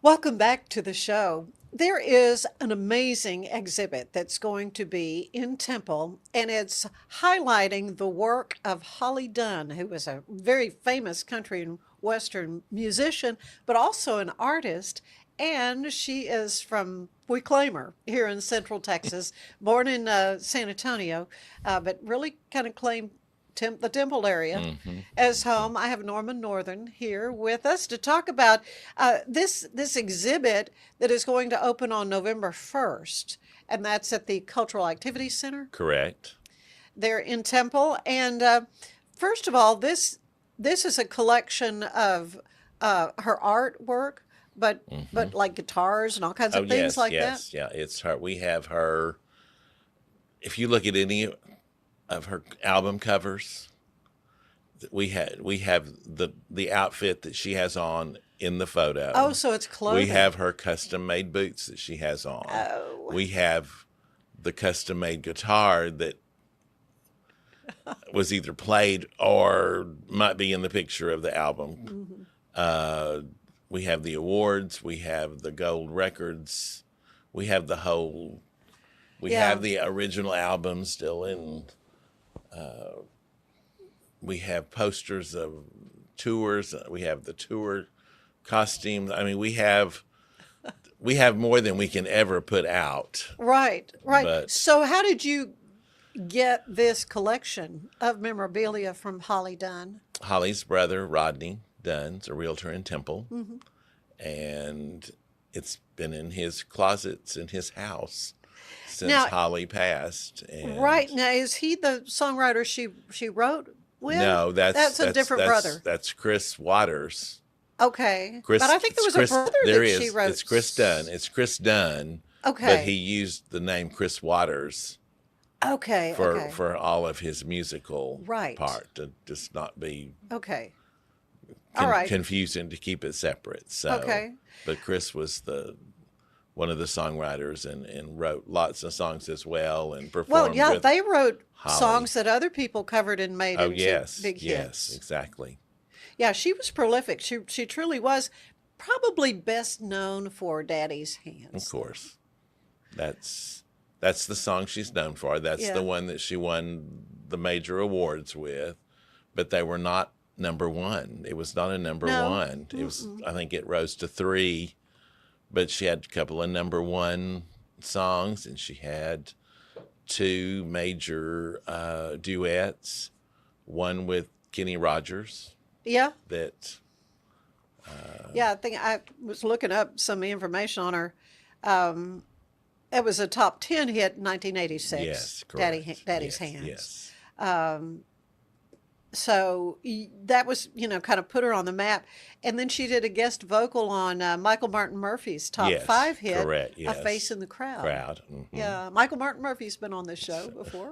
Welcome back to the show. There is an amazing exhibit that's going to be in Temple, and it's highlighting the work of Holly Dunn, who was a very famous country and Western musician, but also an artist. And she is from, we claim her here in Central Texas, born in San Antonio, but really kind of claimed the Temple area Hmm. as home. I have Norman Northern here with us to talk about this exhibit that is going to open on November 1st, and that's at the Cultural Activity Center Correct. there in Temple. And first of all, this is a collection of her artwork, but Hmm. like guitars and all kinds Oh of things yes, like that. yes, yeah. It's her. We have her. If you look at any of her album covers, we have the outfit that she has on in the Oh, photo. so it's We clothing. have her custom made boots that she has on. Oh, We have the custom made guitar that was either played or might be in the picture of the album. mhm. Uh, we have the awards. We have the gold records. We have the whole. We Yeah. have the original album still in. We have posters of tours. We have the tour costumes. I mean, we have more than we can ever put out. Right, right. But So, how did you get this collection of memorabilia from Holly Dunn? Holly's brother Rodney Dunn's a realtor in Temple, Hmm. and it's been in his closets in his house since Now, Holly passed. right And now, is he the songwriter she wrote with? no, that's That's a that's different that's brother. that's Chris Waters. Okay, but Chris, I think there it's was a Chris. brother There that she is. wrote. It's Chris Dunn. It's Chris Dunn, but he Okay, used the name Chris Waters okay, for okay. for all of his musical Right. part to just not be Okay. All right. confusing to keep it separate. So, Okay. but Chris was the one of the songwriters and wrote lots of songs as well and Well, performed yeah, with they wrote Holly. songs that other people covered and made Oh into yes, big yes, hits. exactly. Yeah, she was prolific. She truly was probably best known for Daddy's Of Hands, though. course. That's the song she's known for. That's the Yeah. one that she won the major awards with, but they were not number one. It was not a number No. one. It was, Mm-mm. I think it rose to three, but she had a couple of number one songs, and she had two major duets, one with Kenny Rogers Yeah. that Yeah, I think I was looking up some information on her. Um, it was a top 10 hit in 1986, yes, correct. Daddy's Yes, Hands. yes. Um, so that was, kind of put her on the map. And then she did a guest vocal on Michael Martin Murphy's top Yes, five hit, correct. A Face Yes. in the Crowd. Crowd. Hmm. Yeah, Michael Martin Murphy's been on this show before.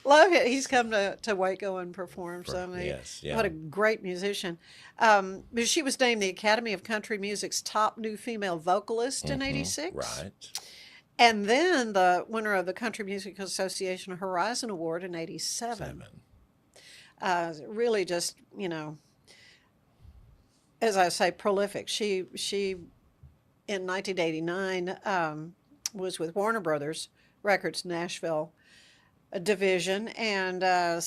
Love it. He's come to Waco and performed. So I mean, Yes, what yeah. a great musician. But she was named the Academy of Country Music's top new female vocalist in Hmm. '86. Right. And then the winner of the Country Music Association Horizon Award in '87. Seven. Really just, as I say, prolific. She in 1989 was with Warner Brothers Records Nashville division, and a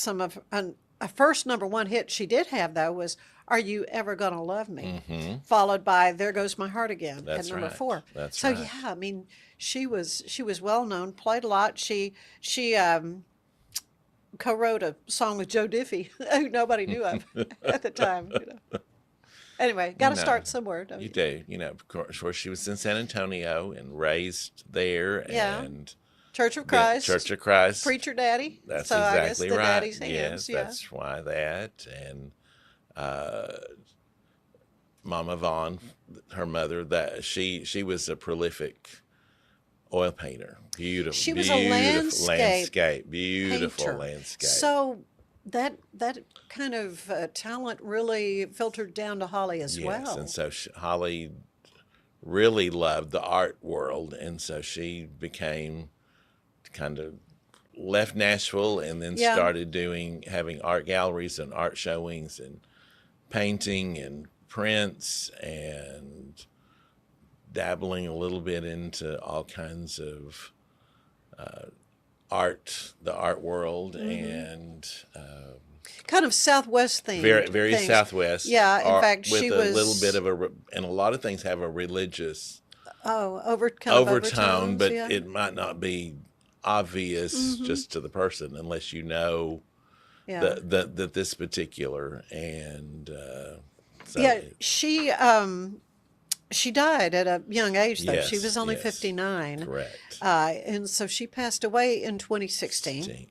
first number one hit she did have though was "Are You Ever Gonna Love Me," Hmm. followed by "There Goes My Heart Again" at That's number right. four. That's So right. yeah, I mean, she was well known, played a lot. She co-wrote a song with Joe Diffie, who nobody knew of at the time. Anyway, got You to know, start somewhere, don't you you? do. Of course, she was in San Antonio and raised there, Yeah, and Church of been Christ, Church of Christ. preacher daddy. That's So I guess exactly the right. daddy's hands. Yes, Yeah. that's why that. And uh, Mama Vaughn, her mother, that she was a prolific oil painter. Beautiful, She was a beautiful landscape landscape, beautiful painter. landscape. So that kind of talent really filtered down to Holly as Yes, and well. so Holly really loved the art world, and so she became kind of left Nashville and then Yeah. started having art galleries and art showings and painting and prints and dabbling a little bit into all kinds of art, the art world, and Kind of Southwest themed very, very things. Southwest. Yeah, in fact, with she a little was bit of and a lot of things have a religious kind of overtone, overtones. but Yeah. it might not be obvious just to the person unless you know Yeah. that this particular and so Yeah, she died at a young age, though. She yes, was only yes, 59. correct. And so she passed away in 2016.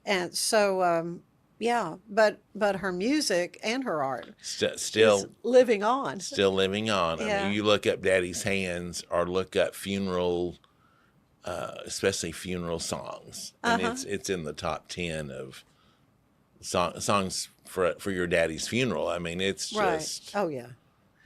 And so, yeah, but her music and her art is Still living on. still living on. I Yeah. mean, you look up Daddy's Hands or look up funeral, especially funeral songs, and it's in the top 10 of songs for your daddy's funeral. I mean, it's Right. just Oh, yeah.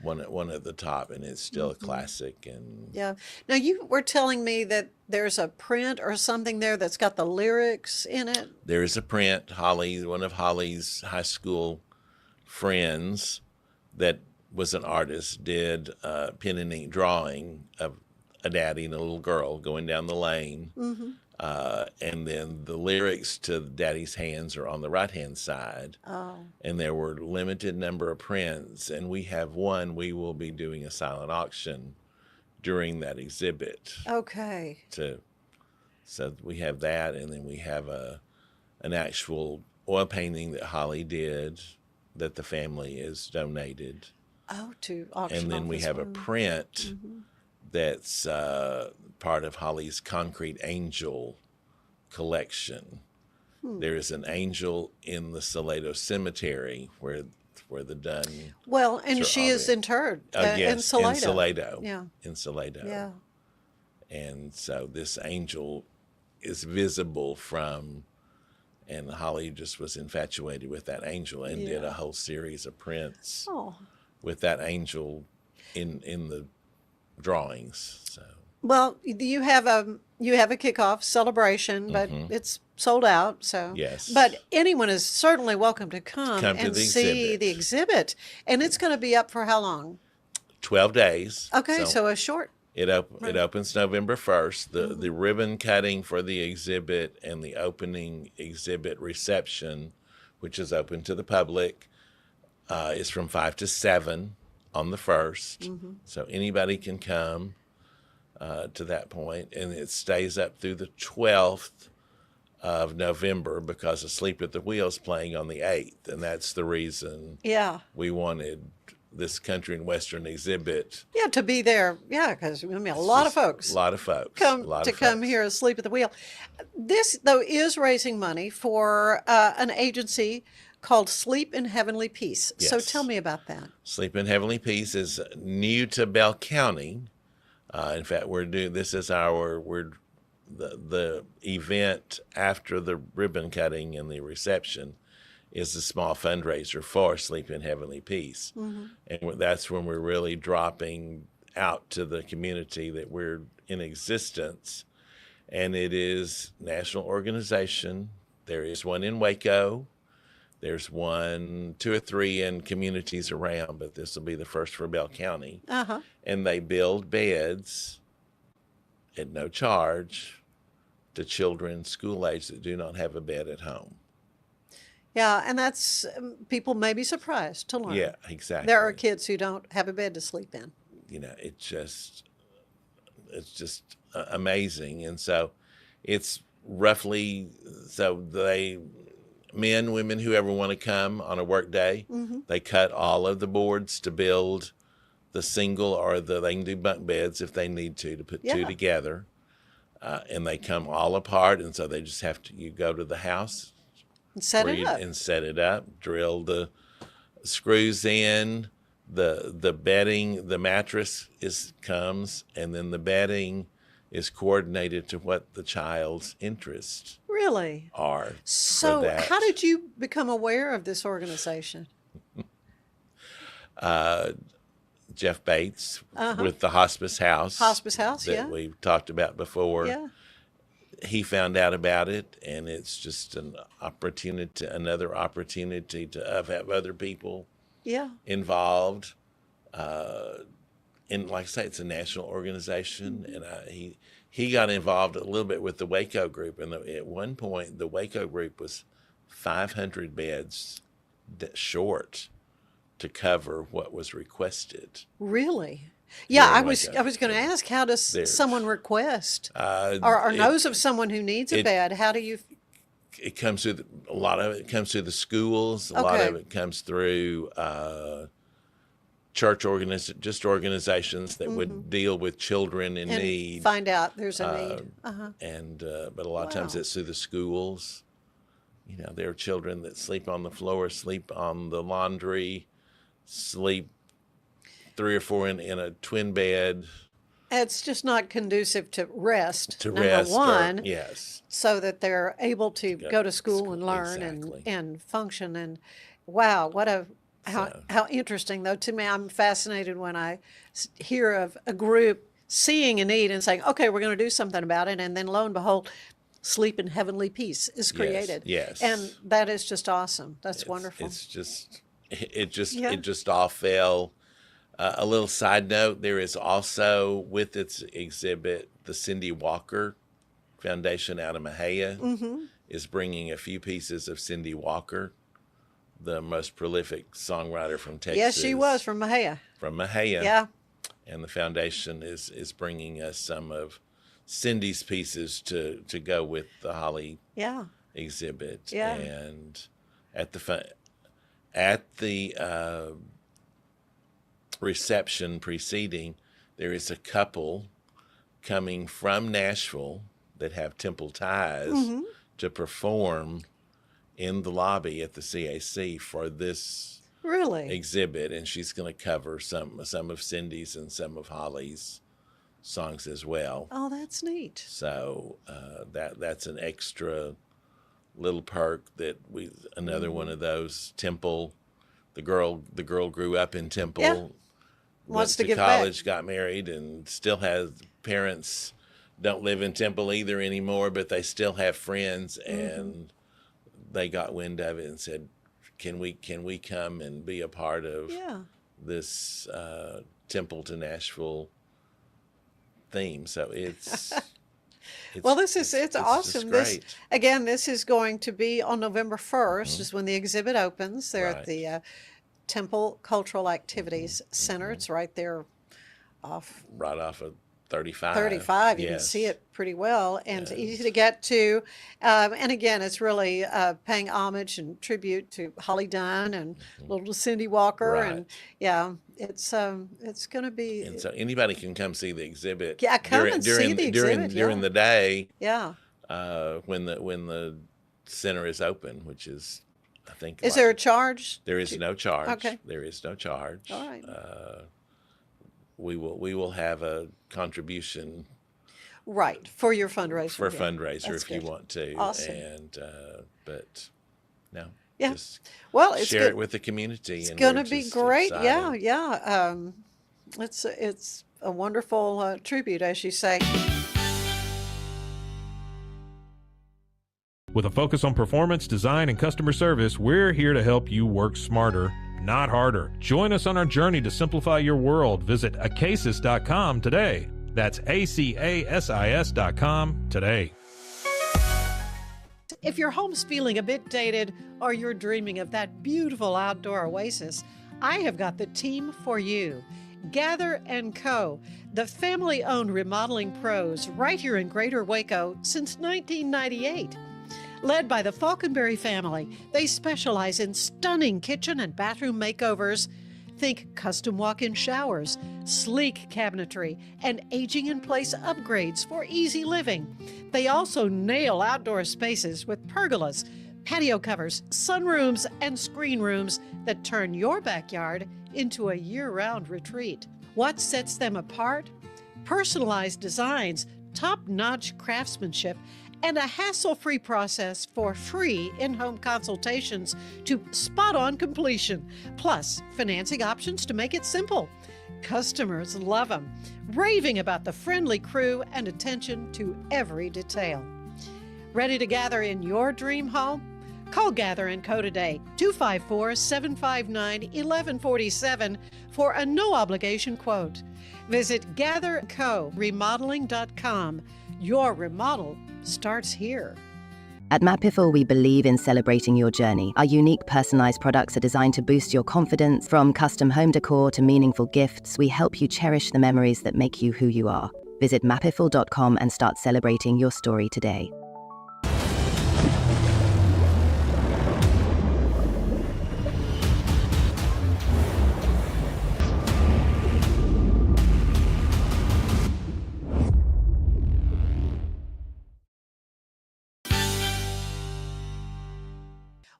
one at the top, and it's still a classic. And Yeah. Now, you were telling me that there's a print or something there that's got the lyrics in it. there is a print. One of Holly's high school friends that was an artist, did a pen and ink drawing of a daddy and a little girl going down the lane. And then the lyrics to Daddy's Hands are on the right-hand side. Oh. And there were limited number of prints, and we have one. We will be doing a silent auction during that exhibit. Okay. So we have that, and then we have an actual oil painting that Holly did that the family has donated. Oh, to auction And then we off have as a well. print that's part of Holly's Concrete Angel collection. There is an angel in the Salado Cemetery where the Dunn. Well, and Sure, she is interred in yes, Salado. in Salado. Yeah. In Salado. Yeah. And so this angel is visible from, and Holly just was infatuated with that angel and did Yeah. a whole series of prints Oh. with that angel in the drawings. So Well, you have a kickoff celebration, but it's sold out. So Yes. But anyone is certainly welcome to come Come to and the see exhibit. the exhibit, and it's going to be up for how long? 12 days. Okay, so a short. It opens November 1st. The ribbon cutting for the exhibit and the opening exhibit reception, which is open to the public, is from 5 to 7 on the 1st. So anybody can come to that point, and it stays up through the 12th of November because Asleep at the Wheel's playing on the 8th, and that's the reason Yeah. we wanted this country and western exhibit. Yeah, to be there. Yeah, because I mean, a lot of folks A lot of folks. come folks. here asleep at the wheel. This, though, is raising money for an agency called Sleep in Heavenly Peace. So Yes. tell me about that. Sleep in Heavenly Peace is new to Bell County. In fact, the event after the ribbon cutting and the reception is a small fundraiser for Sleep in Heavenly Peace. And that's when we're really dropping out to the community that we're in existence. And it is a national organization. There is one in Waco. There's 2 or 3 in communities around, but this will be the first for Bell County. Uh-huh. And they build beds at no charge to children school age that do not have a bed at home. Yeah, and that's people may be surprised to learn. Yeah, exactly. There are kids who don't have a bed to sleep in. You know, it's just amazing. And so it's roughly, men, women, whoever want to come on a work day, they cut all of the boards to build the single, or they can do bunk beds if they need to put 2 Yeah. together. And they come all apart. And so they just you go to the house, And set it up. and set it up, drill the screws in, the bedding, the mattress comes, and then the bedding is coordinated to what the child's interests Really? are. So for that. how did you become aware of this organization? Jeff Bates with the Hospice House. Hospice House, that yeah. we've talked about before. Yeah. He found out about it, and it's just another opportunity to have other people Yeah. involved. and like I say, it's a national organization, and he got involved a little bit with the Waco group, and at one point the Waco group was 500 beds short to cover what was requested. Really? Yeah, Here I in was Waco. going to ask, how does There's- someone request Uh, or it- knows of someone who needs a it- bed? How do you? It comes through a lot of it comes through the schools. A lot Okay. of it comes through church organizations that would deal with children in And need. find out there's a need. And but a lot of times Wow. it's through the schools. You know, there are children that sleep on the floor, sleep on the laundry, sleep 3 or 4 in a twin bed It's just not conducive to rest. to number rest. one, Yes, so that they're able to go to school and learn exactly. and function. And wow, what a So- how interesting though. To me, I'm fascinated when I hear of a group seeing a need and saying, okay, we're going to do something about it, and then lo and behold, sleep in heavenly peace is created. yes. And that is just awesome. That's It's- wonderful. It's just it just Yeah. it just all fell. A little side note: there is also with its exhibit the Cindy Walker Foundation out of Mahia Mm-hmm. is bringing a few pieces of Cindy Walker, the most prolific songwriter from Texas. Yes, she was from Mahia. from Mahia. Yeah. And the foundation is bringing us some of Cindy's pieces to go with the Holly Yeah. exhibit. Yeah. And at the reception preceding, there is a couple coming from Nashville that have Temple ties Mm-hmm. to perform in the lobby at the CAC for this Really? exhibit, and she's going to cover some of Cindy's and some of Holly's songs as well. Oh, that's neat. So that's an extra little perk that another one of those. Temple, the girl grew up in Temple, Yeah. went Wants to to give back. college, got married, and still has parents don't live in Temple either anymore, but they still have friends, and they got wind of it and said, can we come and be a part of Yeah. this Temple to Nashville theme? So it's Well, it's just awesome. This great. again, this is going to be on November 1st is when the exhibit opens. They're at Right. the Temple Cultural Activities Center. It's right there off Right off of 35. 35. You can Yes. see it pretty well, and it's easy to get to. And again, it's really paying homage and tribute to Holly Dunn and little Cindy Walker, and Right. yeah, it's going to be And so anybody can come see the exhibit. Yeah, come and see the exhibit, during yeah. the day yeah. when the center is open, which is I think. Is there a charge? There is no charge. Okay. There is no charge. All right. We will have a contribution Right, for your fundraiser. for a yeah. fundraiser That's if you good. want to. Awesome. And but no. Yeah. Just Well, it's share good. it with the community. It's and going we're to be just great. Yeah, excited. yeah. It's a wonderful tribute, as you say. With a focus on performance, design, and customer service, we're here to help you work smarter, not harder. Join us on our journey to simplify your world. Visit acasis.com today. That's ACASIS.com today. If your home's feeling a bit dated or you're dreaming of that beautiful outdoor oasis, I have got the team for you. Gather & Co., the family-owned remodeling pros right here in Greater Waco since 1998. Led by the Falconberry family, they specialize in stunning kitchen and bathroom makeovers. Think custom walk-in showers, sleek cabinetry, and aging-in-place upgrades for easy living. They also nail outdoor spaces with pergolas, patio covers, sunrooms, and screen rooms that turn your backyard into a year-round retreat. What sets them apart? Personalized designs, top-notch craftsmanship, and a hassle-free process for free in-home consultations to spot-on completion, plus financing options to make it simple. Customers love them, raving about the friendly crew and attention to every detail. Ready to gather in your dream home? Call Gather & Co. today, 254-759-1147 for a no-obligation quote. Visit GatherCoRemodeling.com. Your remodel starts here. At Mapiful, we believe in celebrating your journey. Our unique personalized products are designed to boost your confidence. From custom home decor to meaningful gifts, we help you cherish the memories that make you who you are. Visit mapiful.com and start celebrating your story today.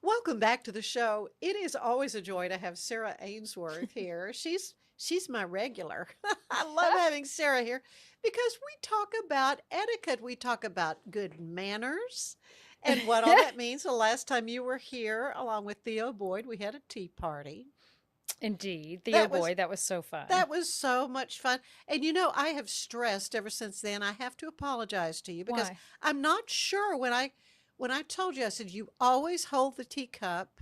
Welcome back to the show. It is always a joy to have Sarah Aynesworth here. She's my regular. I love having Sarah here because we talk about etiquette. We talk about good manners and what all that means. The last time you were here, along with Theo Boyd, we had a tea party. Indeed. Theo Boyd, that was so fun. That was so much fun. And I have stressed ever since then. I have to apologize to you because Why? I'm not sure when I told you, I said, you always hold the teacup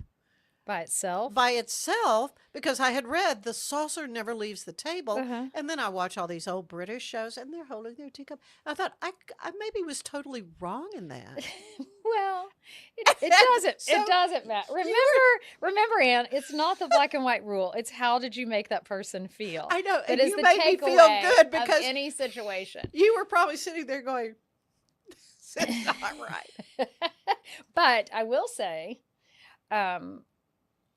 By itself? by itself, because I had read the saucer never leaves the table. Uh-huh. And then I watch all these old British shows and they're holding their teacup. I thought I maybe was totally wrong in that. Well, it doesn't. So it doesn't matter. Remember, Ann, it's not the black and white rule. It's how did you make that person feel? I know. That And is you the made me feel takeaway good of because any situation. you were probably sitting there going, it's not right. But I will say,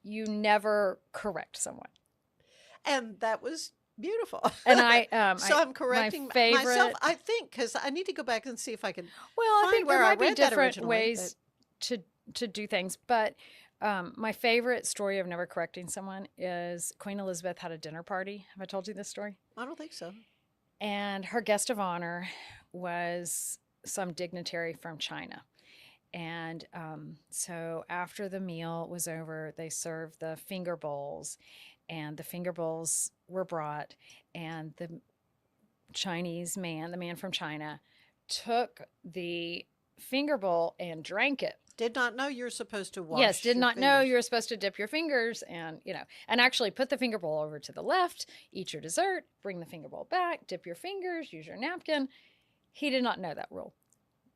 you never correct someone. And that was beautiful. And So I'm correcting my favorite, myself, I think, because I need to go back and see if I can Well, I find think where there I might be read that different originally, ways to do things. But my favorite story of never correcting someone is Queen Elizabeth had a dinner party. Have I told you this story? I don't think so. And her guest of honor was some dignitary from China. And so after the meal was over, they served the finger bowls, and the finger bowls were brought, and the Chinese man, the man from China, took the finger bowl and drank it. Did not know you're supposed to wash. Yes, did your not know fingers. you were supposed to dip your fingers and actually put the finger bowl over to the left, eat your dessert, bring the finger bowl back, dip your fingers, use your napkin. He did not know that rule,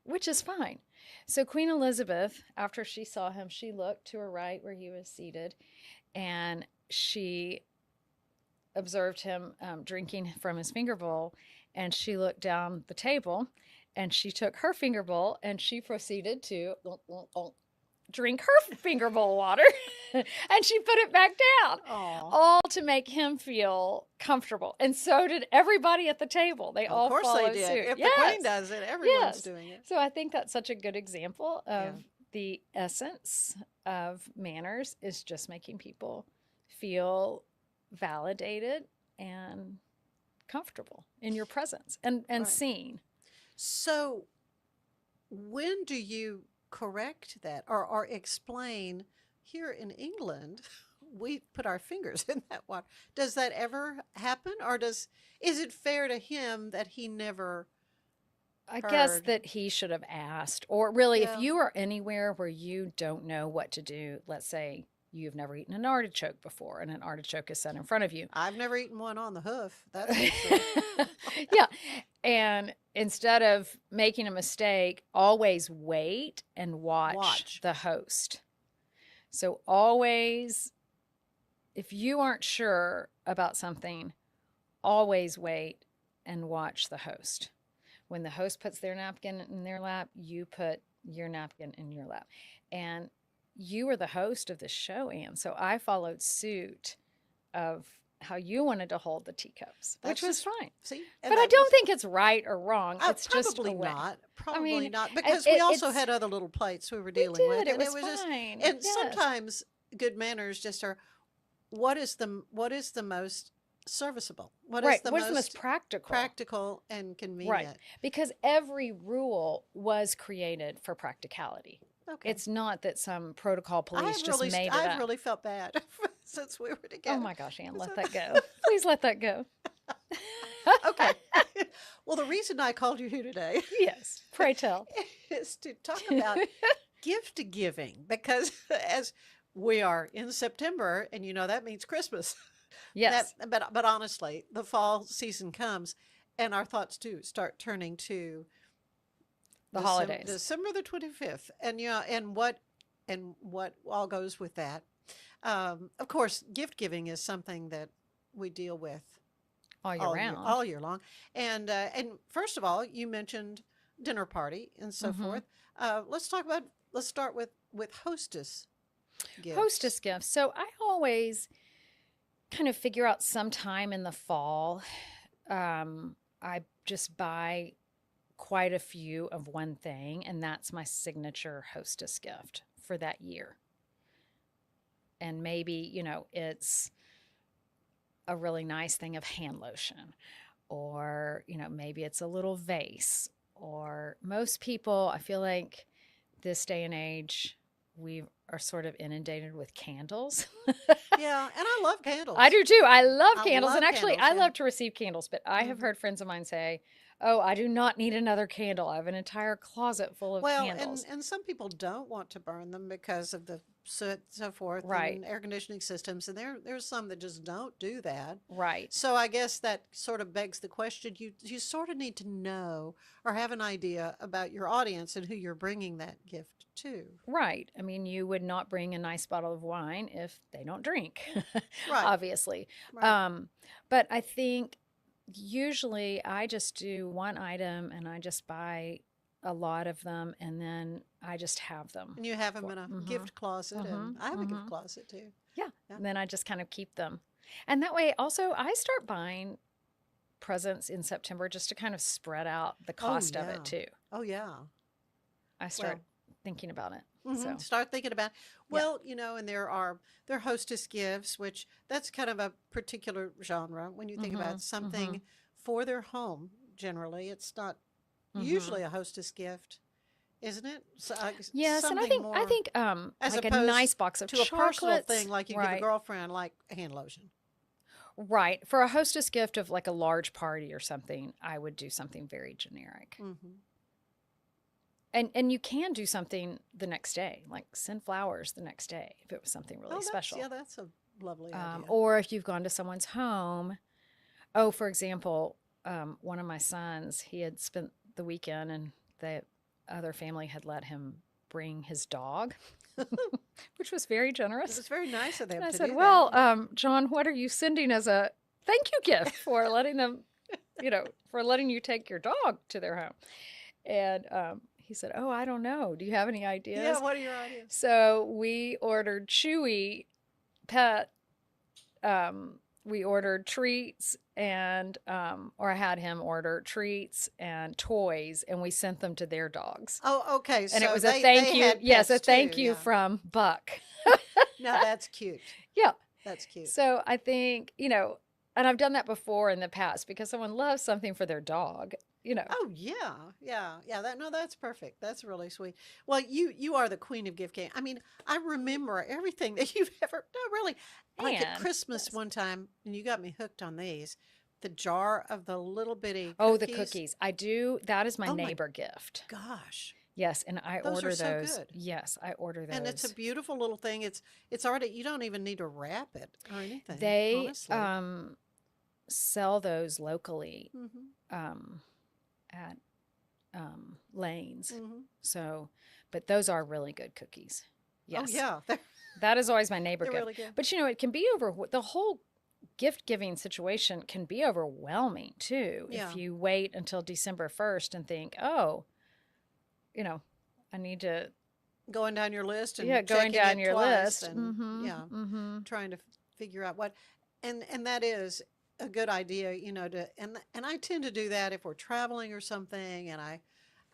which is fine. So Queen Elizabeth, after she saw him, she looked to her right where he was seated, and she observed him drinking from his finger bowl, and she looked down the table, and she took her finger bowl, and she proceeded to drink her finger bowl water, and she put it back down, Aw. all to make him feel comfortable. And so did everybody at the table. They all Of course followed they did. suit. If Yes. the queen does it, everyone's Yes. doing it. So I think that's such a good example of Yeah. the essence of manners is just making people feel validated and comfortable in your presence and Right. seen. So when do you correct that or explain? Here in England, we put our fingers in that water. Does that ever happen? Or is it fair to him that he never I guess heard? that he should have asked. Or really, Yeah. if you are anywhere where you don't know what to do, let's say you've never eaten an artichoke before and an artichoke is set in front of you. I've never eaten one on the hoof. That's for sure. Yeah. And instead of making a mistake, always wait and watch the host. So always, if you aren't sure about something, always wait and watch the host. When the host puts their napkin in their lap, you put your napkin in your lap. And you were the host of the show, Anne. So I followed suit of how you wanted to hold the teacups, which That's was just- fine. See, But I don't think it's right or wrong. It's just a probably way. not. Probably mean, not, because we also it's- had other little plates we were We dealing with, did. It and was just. fine. And Yes. sometimes good manners just are. What is the most serviceable? What is Right. the What's the most most practical? practical and convenient? Because every rule was created for practicality. Okay. It's not that some protocol police I've just really, made it I've up. really felt bad since we were together. Oh my gosh, Anne, let that go. Please let that go. Okay. Well, the reason I called you here today Yes, pray tell. is to talk about gift giving, because as we are in September, and that means Christmas. Yes. But honestly, the fall season comes, and our thoughts too start turning to The holidays. December the 25th, and what all goes with that. Of course, gift giving is something that we deal with All year round. all year long. And first of all, you mentioned dinner party and so forth. Let's start with hostess gifts. Hostess gifts. So I always kind of figure out sometime in the fall. I just buy quite a few of one thing, and that's my signature hostess gift for that year. And maybe, it's a really nice thing of hand lotion, or, maybe it's a little vase, or most people, I feel like this day and age, we are sort of inundated with candles. Yeah, and I love candles. I do too. I love I candles. love And actually, candles, I yeah. love to receive candles, but I have heard friends of mine say, oh, I do not need another candle. I have an entire closet full of Well, candles. and some people don't want to burn them because of the soot and so forth, Right. and air conditioning systems, and there's some that just don't do that. Right. So I guess that sort of begs the question: you sort of need to know or have an idea about your audience and who you're bringing that gift to. Right. I mean, you would not bring a nice bottle of wine if they don't drink, Right. obviously. Right. But I think usually I just do one item and I just buy a lot of them, and then I just have them. And you have them in a gift closet, and Mhm. I have a gift Mhm. closet too. Yeah. Yeah. And then I just kind of keep them. And that way also I start buying presents in September just to kind of spread out the cost of yeah. it too. Oh yeah. I start thinking about it. So Start thinking about, well, and there are hostess gifts, which that's kind of a particular genre when you think about something for their home. Generally, it's not usually a hostess gift, isn't it? So, yes, and I something think more as like a opposed nice box of to a personal chocolates. thing, like you give a Right. girlfriend like hand lotion. Right. For a hostess gift of like a large party or something, I would do something very generic. Mm-hmm. And you can do something the next day, like send flowers the next day if it was something really special. Yeah, that's a lovely idea. Or if you've gone to someone's home. Oh, for example, one of my sons, he had spent the weekend and the other family had let him bring his dog, which was very It generous. was very nice of them And I to said, do well, that. John, what are you sending as a thank you gift for letting them, for letting you take your dog to their home? And he said, oh, I don't know. Do you have any ideas? Yeah, what are your ideas? So we ordered Chewy pet. We ordered treats and, or I had him order treats and toys, and we sent them to their dogs. Oh, okay. And it so was they a thank you. had Yes, a pets thank too, you yeah. from Buck. Now that's cute. Yeah. That's cute. So I think, and I've done that before in the past because someone loves something for their dog, Oh yeah. That's perfect. That's really sweet. Well, you are the queen of gift giving. I mean, I remember everything that you've ever. No, really. Like at And- Christmas yes. one time, and you got me hooked on these. The jar of the little bitty. Oh, the cookies. I do. That is my Oh my neighbor gift. Gosh. Yes, and I Those are order so those. good. Yes, I order those. And it's a beautiful little thing. It's already. You don't even need to wrap it or anything. They honestly. sell those locally Mhm. at Lanes. Mhm. So, but those are really good cookies. Yes. Oh yeah. They're, That is always my neighbor they're gift. really good. But it can be the whole gift giving situation can be overwhelming too Yeah. if you wait until December 1st and think, oh, I need to Going down your list and going checking down it your twice list. and yeah, trying to figure out what, and that is a good idea, to and I tend to do that if we're traveling or something, and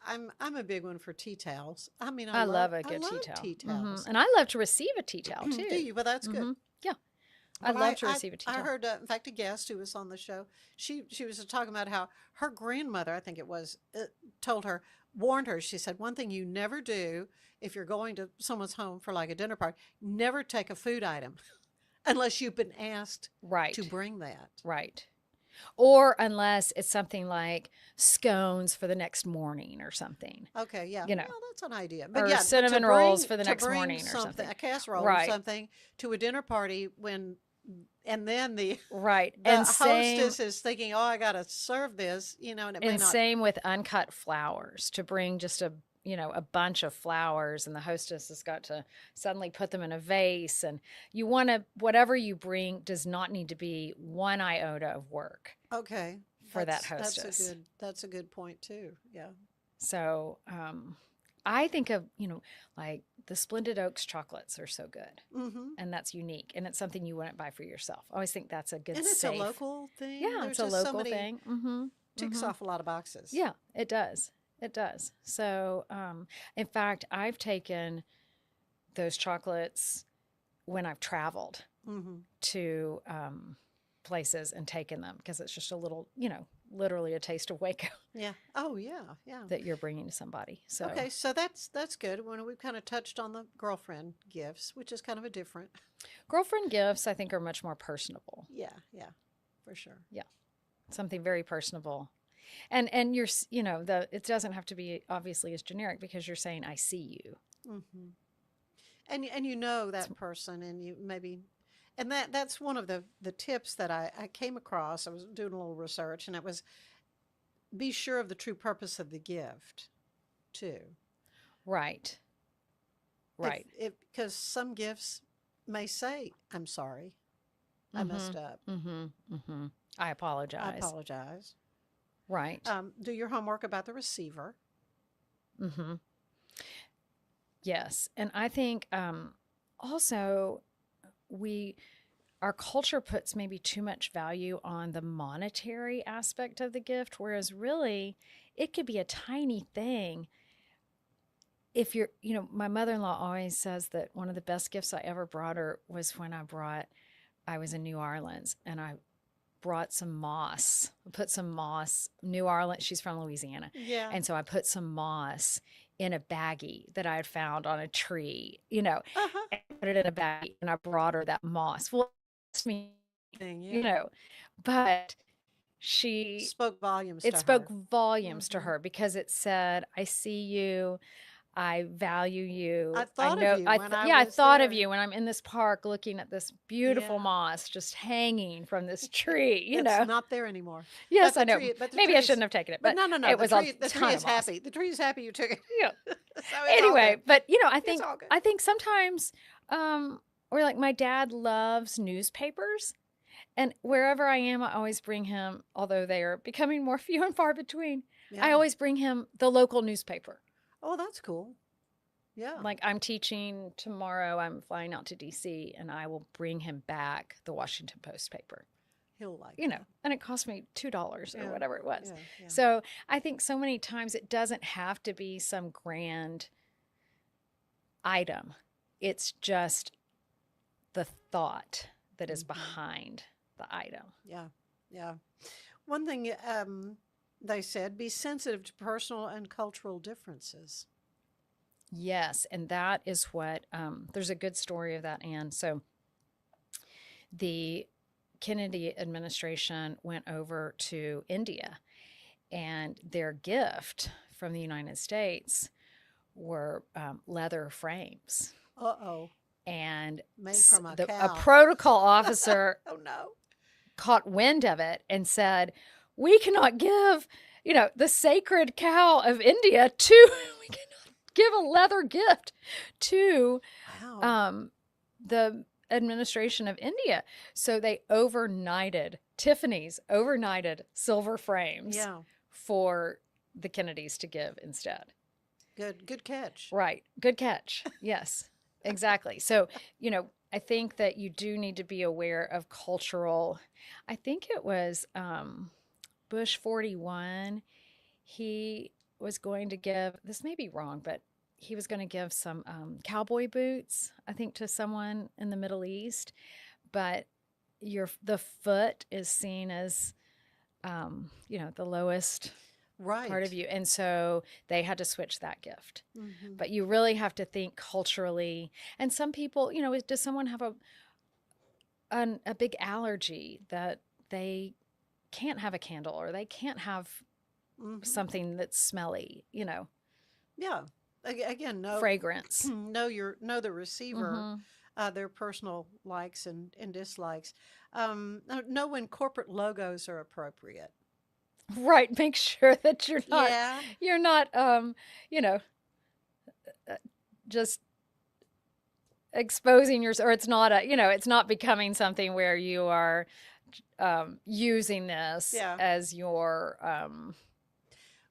I'm a big one for tea towels. I mean, I love a I good love tea towel. tea towels. And I love to receive a tea towel too. Do you? Well, that's good. Yeah. I But love to receive a tea I towel. heard, in fact, a guest who was on the show. She was talking about how her grandmother, I think it was, warned her. She said, one thing you never do if you're going to someone's home for like a dinner party, never take a food item unless you've been asked Right. to bring that. Right. Or unless it's something like scones for the next morning or something, Okay, yeah. you know, Well, that's an idea. or But yeah, but cinnamon rolls for the to next bring morning or something, something. a casserole or Right, something to a dinner party when, and then the right. the hostess is thinking, "Oh, I got to serve this," and it may And not. same with uncut flowers, to bring just a bunch of flowers, and the hostess has got to suddenly put them in a vase. And you want to, whatever you bring does not need to be one iota of work Okay, for that that's a hostess. good point too. Yeah. So I think of, like the Splendid Oaks chocolates are so good. Mm-hmm. And that's unique. And it's something you wouldn't buy for yourself. I always think that's a good, And it's a safe. local thing. Yeah, There's it's a just so local many thing. Mm-hmm. ticks Mm-hmm. off a lot of boxes. Yeah, it does. It does. So, in fact, I've taken those chocolates when I've traveled Mm-hmm. to places and taken them, because it's just a little, literally a taste of Waco Yeah. Oh, yeah. Yeah. that you're bringing to somebody. So, Okay, so that's good. When we've kind of touched on the girlfriend gifts, which is kind of a different. girlfriend gifts, I think, are much more personable. Yeah. Yeah. For sure. Yeah, something very personable. And you're, it doesn't have to be obviously as generic, because you're saying, I see you. Mm-hmm. And you know that person, and you maybe, and that's one of the tips that I came across. I was doing a little research, and it was be sure of the true purpose of the gift, too. Right. Right. Because some gifts may say, "I'm sorry, I messed up. Mm-hmm. Mm-hmm. I apologize. I apologize." Right. Do your homework about the receiver. Mm-hmm. Yes. And I think also our culture puts maybe too much value on the monetary aspect of the gift, whereas really it could be a tiny thing. If you're, my mother-in-law always says that one of the best gifts I ever brought her was when I was in New Orleans, and I brought some moss. I put some moss, New Orleans, she's from Louisiana. Yeah. And so I put some moss in a baggie that I had found on a tree, Uh-huh. and put it in a baggie, and I brought her that moss. Well, it's me, Thing, yeah. but she, Spoke volumes it to spoke her. volumes to Mhm. her, because it said, I see you. I value you. I thought know. of you when I I was thought of there. you when I'm in this park looking at this beautiful Yeah. moss just hanging from this tree. It's not there anymore. Yes, But I the know. tree, but the Maybe I trees, shouldn't have taken it, but but no. it The was tree, a the ton tree of is moss. happy. The tree is happy you took it. Yeah. So it's all Anyway, good. but I It's think all good. sometimes, or like my dad loves newspapers. And wherever I am, I always bring him, although they are becoming more few and far between, I Yeah. always bring him the local newspaper. Oh, that's cool. Yeah. Like, I'm teaching tomorrow, I'm flying out to DC, and I will bring him back the Washington Post paper, He'll like and that. it cost me $2 Yeah. or whatever it was. Yeah. So I think so many times it doesn't have to be some grand item. It's just the thought that is Mhm. behind the item. Yeah. Yeah. One thing they said, be sensitive to personal and cultural differences. Yes, and that is what there's a good story of that, Anne. So the Kennedy administration went over to India, and their gift from the United States were leather frames. Uh-oh. And Made from a a cow. protocol officer Oh, no. caught wind of it and said, we cannot give, the sacred cow of India we cannot give a leather gift to Wow. the administration of India. So they Tiffany's overnighted silver frames Yeah. for the Kennedys to give instead. Good catch. Right. Good catch. Yes, exactly. So, I think that you do need to be aware of cultural. I think it was Bush 41. He was going to give, this may be wrong, but he was going to give some cowboy boots, I think, to someone in the Middle East. But the foot is seen as, the lowest Right. part of you. And so they had to switch that gift. Mm-hmm. But you really have to think culturally. And some people, does someone have a big allergy that they can't have a candle, or they can't have something that's smelly, Yeah. Again, fragrance. know the receiver, Mm-hmm. their personal likes and dislikes. Know when corporate logos are appropriate. Right. Make sure that Yeah. you're not, just exposing yourself, or it's not it's not becoming something where you are using this Yeah. as your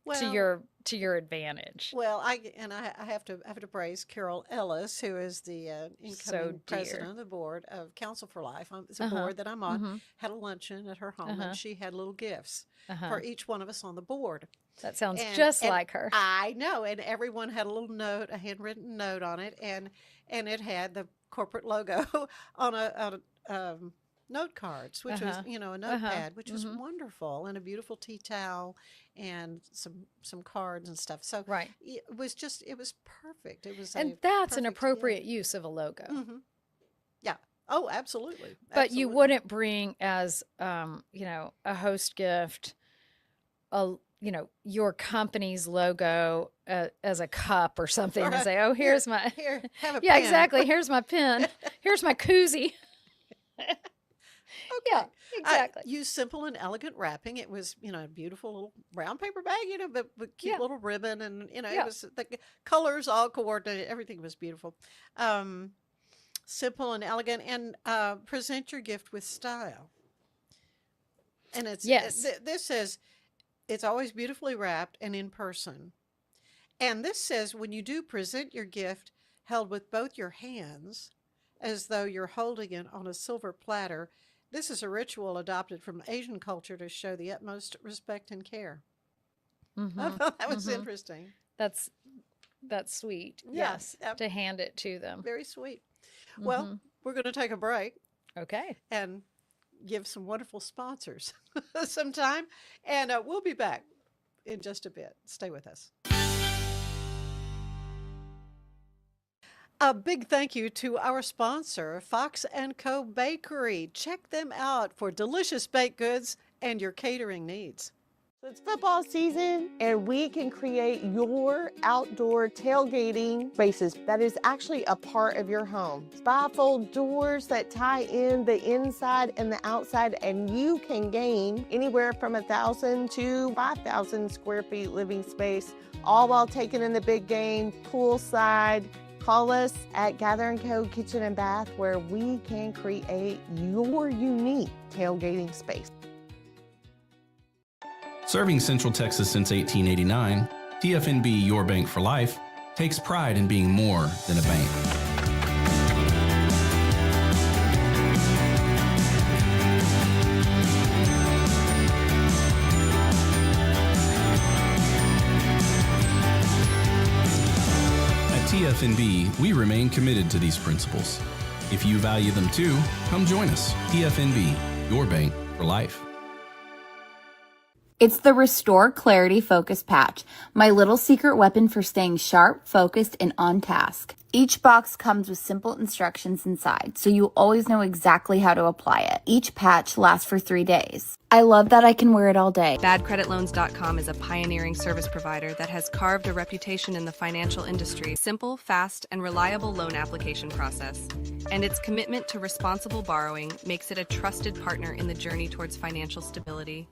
Well, to your advantage. well, I have to praise Carol Ellis, who is the incoming dear. president of the board of Council for Life. It's a Uh-huh. board that I'm on. Mhm. Had a luncheon at her home, Uh-huh. and she had little gifts Uh-huh. for each one of us on the board. That sounds And- just and like her. I know, and everyone had a little note, a handwritten note on it, and it had the corporate logo on a note cards, which was a notepad, which was wonderful, and a beautiful tea towel, and some cards and stuff. So Right. it was perfect. It was, And that's an perfect appropriate gift. use of a logo. Mhm. Yeah. Oh, absolutely. But you Absolutely. wouldn't bring as a host gift your company's logo as a cup or something and Right. say, "Oh, here's my Here, have a Yeah, pen. exactly. Here's my pen. Here's my koozie." Okay. Yeah, exactly. I used simple and elegant wrapping. It was, a beautiful little brown paper bag, but cute Yeah. little ribbon, and Yeah. it was the colors all coordinated. Everything was beautiful. Simple and elegant, and present your gift with style. And Yes. this says it's always beautifully wrapped and in person. And this says when you do present your gift held with both your hands, as though you're holding it on a silver platter. This is a ritual adopted from Asian culture to show the utmost respect and care. I Mhm. thought that was Mhm. interesting. That's sweet. Yeah, Yes, yep. to hand it to them. Very sweet. Well, Mhm. we're going to take a break Okay. and give some wonderful sponsors some time. And we'll be back in just a bit. Stay with us. A big thank you to our sponsor, Fox & Co. Bakery. Check them out for delicious baked goods and your catering needs. So it's football season, and we can create your outdoor tailgating spaces that is actually a part of your home. Bifold doors that tie in the inside and the outside, and you can gain anywhere from 1,000 to 5,000 square feet living space, all while taking in the big game, poolside. Call us at Gather & Co. Kitchen and Bath, where we can create your unique tailgating space. Serving Central Texas since 1889, TFNB Your Bank for Life takes pride in being more than a bank. At TFNB, we remain committed to these principles. If you value them too, come join us. TFNB, Your Bank for Life. It's the Restore Clarity Focus Patch, my little secret weapon for staying sharp, focused, and on task. Each box comes with simple instructions inside, so you always know exactly how to apply it. Each patch lasts for 3 days. I love that I can wear it all day. BadCreditLoans.com is a pioneering service provider that has carved a reputation in the financial industry. Simple, fast, and reliable loan application process. And its commitment to responsible borrowing makes it a trusted partner in the journey towards financial stability.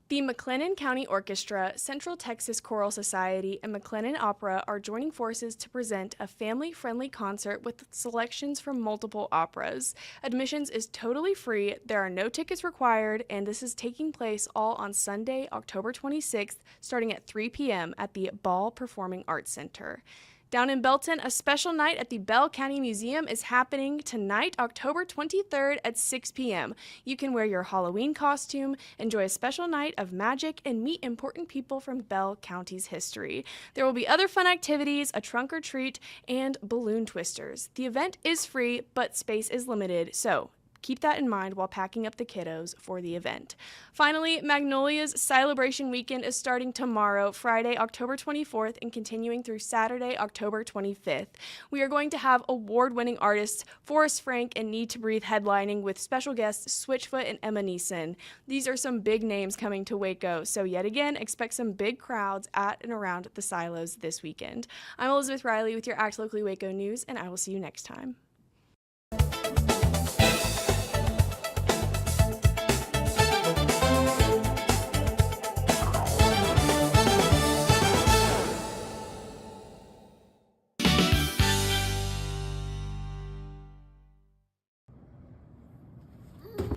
The McLennan County Orchestra, Central Texas Choral Society, and McLennan Opera are joining forces to present a family-friendly concert with selections from multiple operas. Admissions is totally free, there are no tickets required, and this is taking place all on Sunday, October 26th, starting at 3 p.m. at the Ball Performing Arts Center. Down in Belton, a special night at the Bell County Museum is happening tonight, October 23rd at 6 p.m. You can wear your Halloween costume, enjoy a special night of magic, and meet important people from Bell County's history. There will be other fun activities, a trunk or treat, and balloon twisters. The event is free, but space is limited, so Keep that in mind while packing up the kiddos for the event. Finally, Magnolia's Celebration Weekend is starting tomorrow, Friday, October 24th, and continuing through Saturday, October 25th. We are going to have award-winning artists Forrest Frank and Need to Breathe headlining with special guests Switchfoot and Emma Neeson. These are some big names coming to Waco, so yet again, expect some big crowds at and around the silos this weekend. I'm Elizabeth Riley with your Act Locally Waco News, and I will see you next time.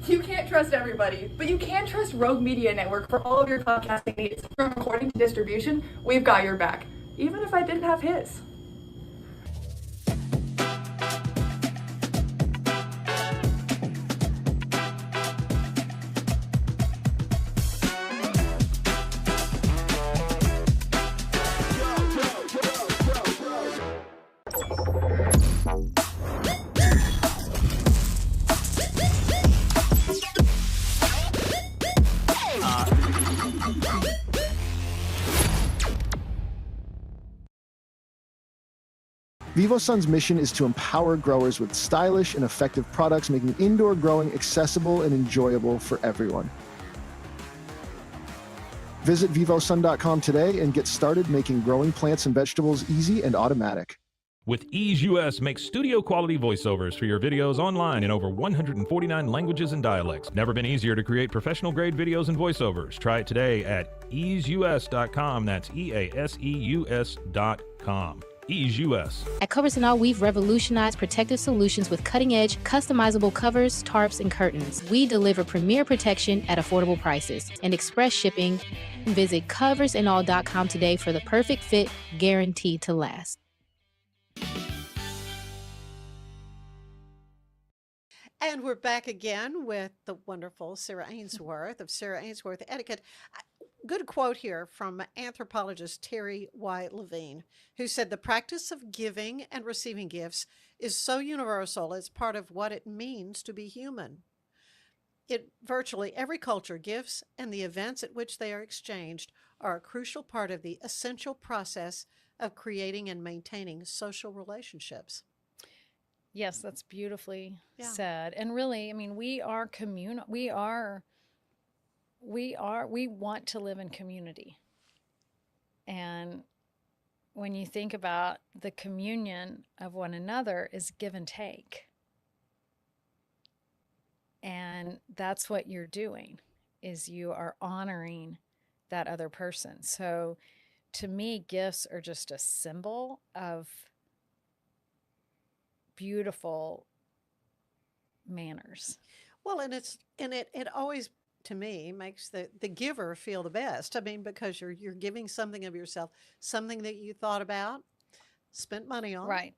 You can't trust everybody, but you can trust Rogue Media Network for all of your podcasting needs. From recording to distribution, we've got your back, even if I didn't have his. VivoSun's mission is to empower growers with stylish and effective products, making indoor growing accessible and enjoyable for everyone. Visit vivosun.com today and get started making growing plants and vegetables easy and automatic. With Ease US, make studio quality voiceovers for your videos online in over 149 languages and dialects. Never been easier to create professional grade videos and voiceovers. Try it today at easeus.com. That's EASEUS.com. Ease US. At Covers and All, we've revolutionized protective solutions with cutting-edge, customizable covers, tarps, and curtains. We deliver premier protection at affordable prices and express shipping. Visit coversandall.com today for the perfect fit, guaranteed to last. And we're back again with the wonderful Sarah Aynesworth of Sarah Aynesworth Etiquette. Good quote here from anthropologist Terry Y. Levine, who said, "The practice of giving and receiving gifts is so universal, it's part of what it means to be human. In virtually every culture, gifts and the events at which they are exchanged are a crucial part of the essential process of creating and maintaining social relationships." Yes, that's beautifully said. And really, I mean, we are communal. We want to live in community. And when you think about the communion of one another is give and take. And that's what you're doing, is you are honoring that other person. So to me, gifts are just a symbol of beautiful manners. Well, and it always, to me, makes the giver feel the best. I mean, because you're giving something of yourself, something that you thought about, spent money on, right?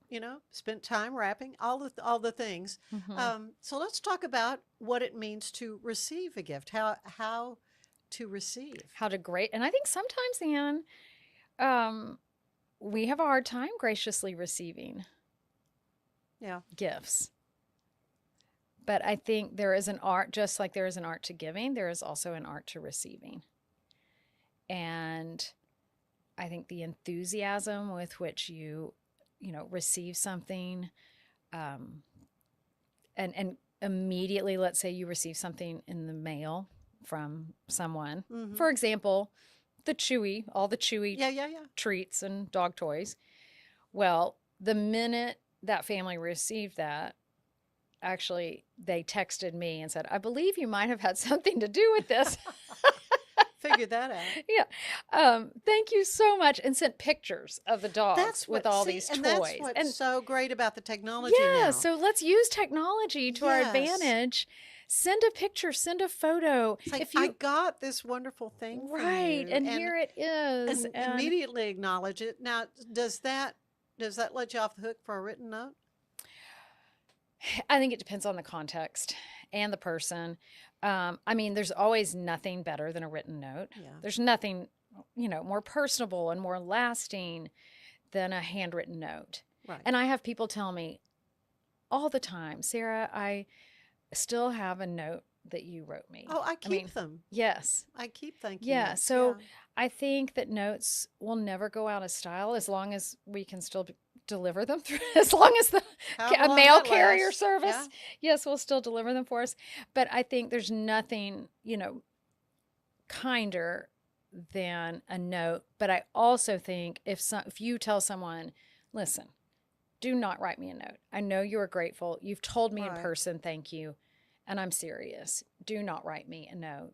Spent time wrapping, all the things. Mm-hmm. So let's talk about what it means to receive a gift. How to receive. How to great. And I think sometimes, Anne, we have a hard time graciously receiving gifts. But I think there is an art, just like there is an art to giving, there is also an art to receiving. And I think the enthusiasm with which you receive something, and immediately, let's say you receive something in the mail from someone, for example, all the Chewy treats and dog toys. Well, the minute that family received that, actually, they texted me and said, "I believe you might have had something to do with this." Figured that out. Yeah. Thank you so much. And sent pictures of the dogs with all these toys. And that's what's so great about the technology now. Yeah, so let's use technology to our advantage. Send a picture, send a photo. It's like, I got this wonderful thing from you, and here it is. And immediately acknowledge it. Now, does that let you off the hook for a written note? I think it depends on the context and the person. I mean, there's always nothing better than a written note. Yeah. There's nothing, more personable and more lasting than a handwritten note. Right. And I have people tell me all the time, "Sarah, still have a note that you wrote me. Oh, I keep them. Yes. I keep thanking Yeah. notes. So I think that notes will never go out of style as long as we can still deliver them through, as long as a mail carrier service, yes, will still deliver them for us. But I think there's nothing, kinder than a note. But I also think if you tell someone, listen, do not write me a note. I know you are grateful. You've told me in person, thank you. And I'm serious. Do not write me a note.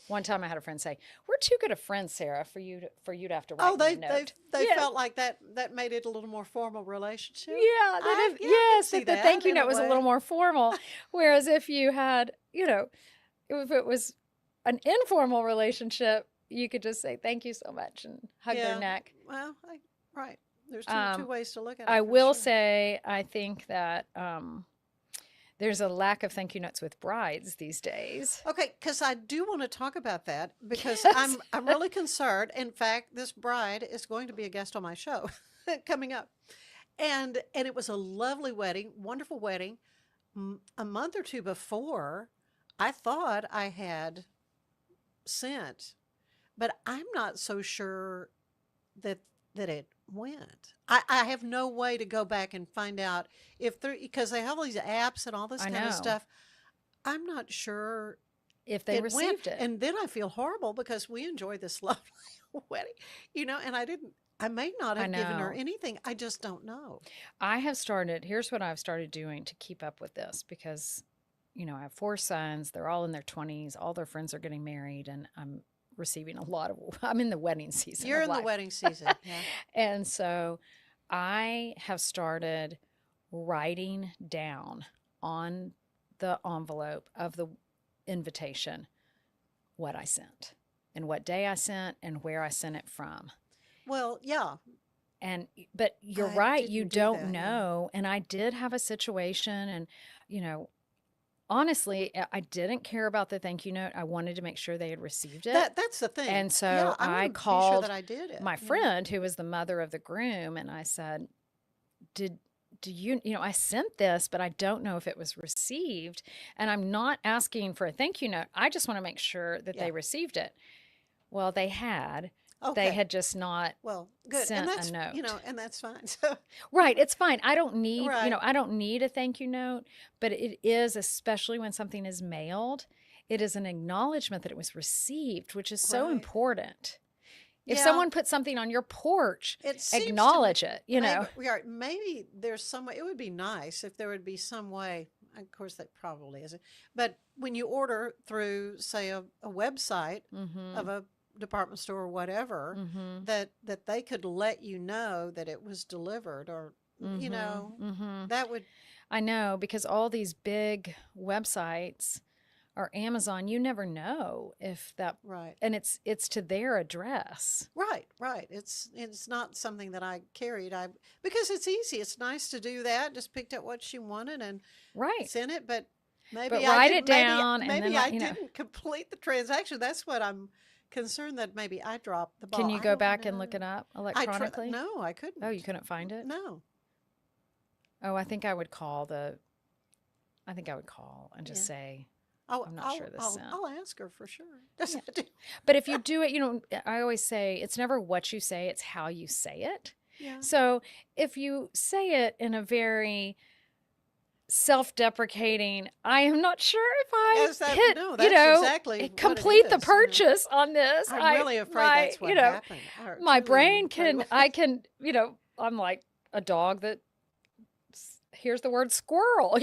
One time I had a friend say, we're too good of friends, Sarah, for you to have to write me a note. They felt like that made it a little more formal relationship. Yeah, yes, that the thank you note was a little more formal. Whereas if you had, if it was an informal relationship, you could just say thank you so much and hug their neck. Well, right. There's two ways to look at it. I will say, I think that there's a lack of thank you notes with brides these days. Okay, because I do want to talk about that because I'm really concerned. In fact, this bride is going to be a guest on my show coming up, and it was a lovely wedding, wonderful wedding. A month or two before, I thought I had sent, but I'm not so sure that it went. I have no way to go back and find out because they have all these apps and all this kind of stuff. I'm not sure if they received it. And then I feel horrible because we enjoyed this lovely wedding, and I may not have given her anything. I just don't know. Here's what I've started doing to keep up with this because, I have 4 sons. They're all in their 20s. All their friends are getting married and I'm receiving I'm in the wedding season. You're in the wedding season. Yeah. And so I have started writing down on the envelope of the invitation what I sent and what day I sent and where I sent it from. Well, yeah. But you're right. You don't know. And I did have a situation and, honestly, I didn't care about the thank you note. I wanted to make sure they had received it. That's the thing. And so I called my friend friend who was the mother of the groom and I said, do you, I sent this, but I don't know if it was received. And I'm not asking for a thank you note. I just want to make sure that they received it. Well, they had. Okay. They had just not sent a note. And that's fine. So. Right. It's fine. I don't need, I don't need a thank you note, but it is, especially when something is mailed, it is an acknowledgement that it was received, which is so important. If someone puts something on your porch, acknowledge it, Maybe there's some way, it would be nice if there would be some way, of course that probably isn't, but when you order through, say, a website of a department store or whatever, that they could let you know that it was delivered or, that would. I know, because all these big websites or Amazon, you never know if that, and it's to their address. Right. It's not something that I carried. Because it's easy. It's nice to do that. Just picked up what she wanted and sent it, but maybe write it down. Maybe I didn't complete the transaction. That's what I'm concerned that maybe I dropped the ball. Can you go back and look it up electronically? No, I couldn't. Oh, you couldn't find it? No. Oh, I think I would call and just say, I'm not sure this sent. I'll ask her for sure. But if you do it, I always say it's never what you say, it's how you say it. Yeah. So if you say it in a very self-deprecating, I am not sure if I complete the purchase on this. I'm really afraid that's what happened. My brain I'm like a dog that hears the word squirrel,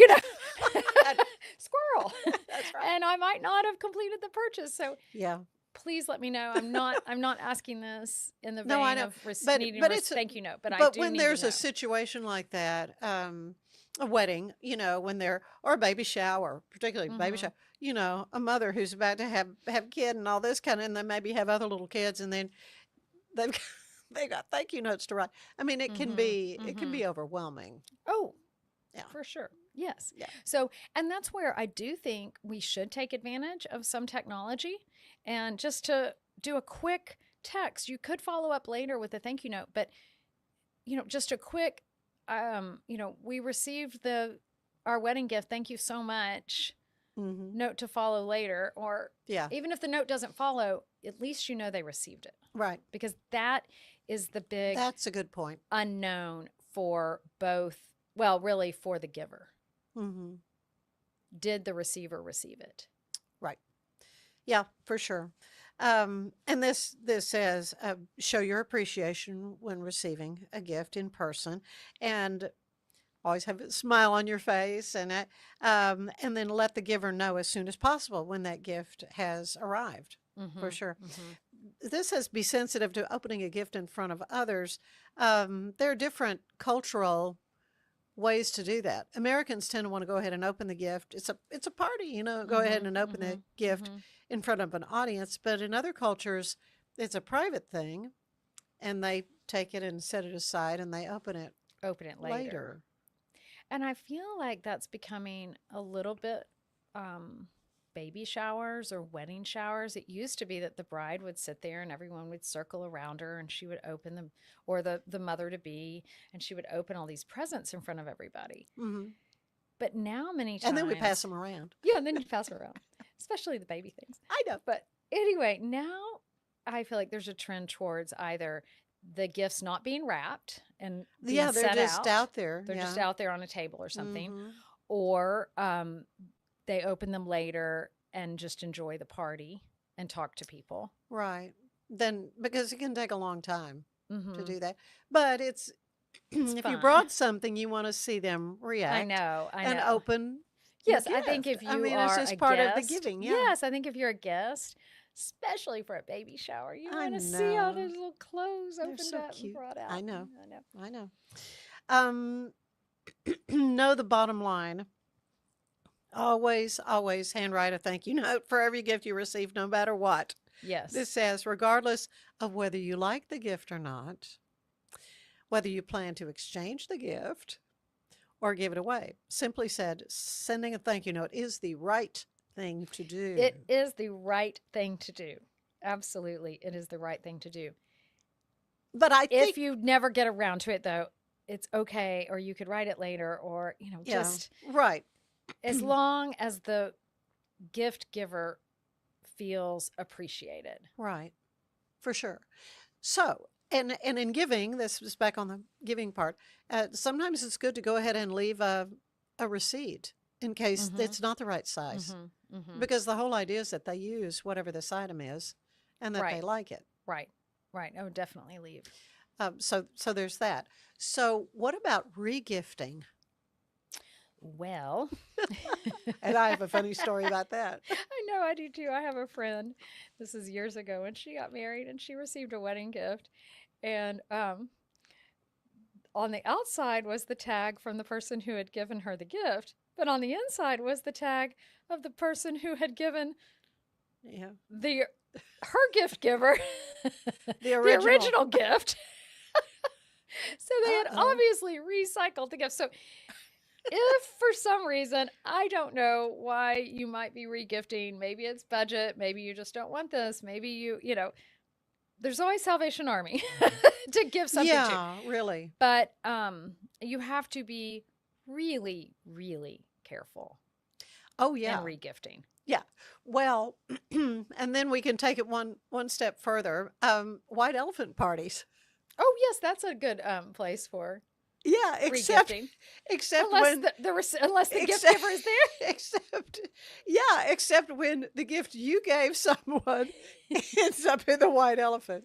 squirrel. That's right. And I might not have completed the purchase. So please let me know. I'm not asking this in the vein of needing a thank you note, but I do when need there's to know. a situation like that, a wedding, or a baby shower, particularly baby shower, a mother who's about to have a kid and all this kind of, and they maybe have other little kids, and then they got thank you notes to write. I mean, it can be overwhelming. Oh, yeah, for sure. Yes. Yeah. So, and that's where I do think we should take advantage of some technology, and just to do a quick text. You could follow up later with a thank you note, but just a quick. We received our wedding gift. Thank you so much. Mm-hmm. Note to follow later. Or even if the note doesn't follow, at least you know they received it. Right. Because that is the big That's a good point. unknown for both, well, really for the giver. Mm-hmm. Did the receiver receive it? Right. Yeah, for sure. And this says, show your appreciation when receiving a gift in person, and always have a smile on your face, and then let the giver know as soon as possible when that gift has arrived. For sure. This says, be sensitive to opening a gift in front of others. There are different cultural ways to do that. Americans tend to want to go ahead and open the gift. It's a party, go ahead and open the gift in front of an audience. But in other cultures, it's a private thing, and they take it and set it aside, and they open it later. And I feel like that's becoming a little bit baby showers or wedding showers. It used to be that the bride would sit there and everyone would circle around her, and she would open them, or the mother-to-be, and she would open all these presents in front of everybody. But now many times... And then we pass them around. Yeah, and then you pass them around, especially the baby things. I know. But anyway, now I feel like there's a trend towards either the gifts not being wrapped and being they're set just out there. They're just out there on a table or something. Or they open them later and just enjoy the party and talk to people. Right. Then, because it can take a long time to do that. But it's if fun. you brought something, you want to see them react. I know. And open. Yes, the I think gift. if you it's are just a part guest, of the giving. Yeah. Yes, I think if you're a guest, especially for a baby shower, you want to see all those little clothes opened up and brought out. I know. Know the bottom line. Always handwrite a thank you note for every gift you receive, no matter what. Yes. This says, regardless of whether you like the gift or not, whether you plan to exchange the gift or give it away. Simply said, sending a thank you note is the right thing to do. It is the right thing to do. Absolutely. It is the right thing to do. But I think... If you never get around to it, though, it's okay, or you could write it later, or, just... Right. As long as the gift giver feels appreciated. Right. For sure. So, and in giving, this is back on the giving part, sometimes it's good to go ahead and leave a receipt in case it's not the right size. Because the whole idea is that they use whatever this item is and that they like it. Right. Oh, definitely leave. So there's that. So what about re-gifting? Well, and I have a funny story about that. I know, I do too. I have a friend, this is years ago, when she got married and she received a wedding gift. And on the outside was the tag from the person who had given her the gift, but on the inside was the tag of the person who had given her gift giver the original gift. So they had obviously recycled the gift. So if for some reason, I don't know why you might be regifting, maybe it's budget, maybe you just don't want this, maybe you there's always Salvation Army to give something to. Yeah, really. But you have to be really, really careful. Oh, yeah. In regifting. Yeah. Well, and then we can take it one step further. White elephant parties. Oh, yes, that's a good place for except unless when unless the gift giver is there. Except when the gift you gave someone ends up in the white elephant.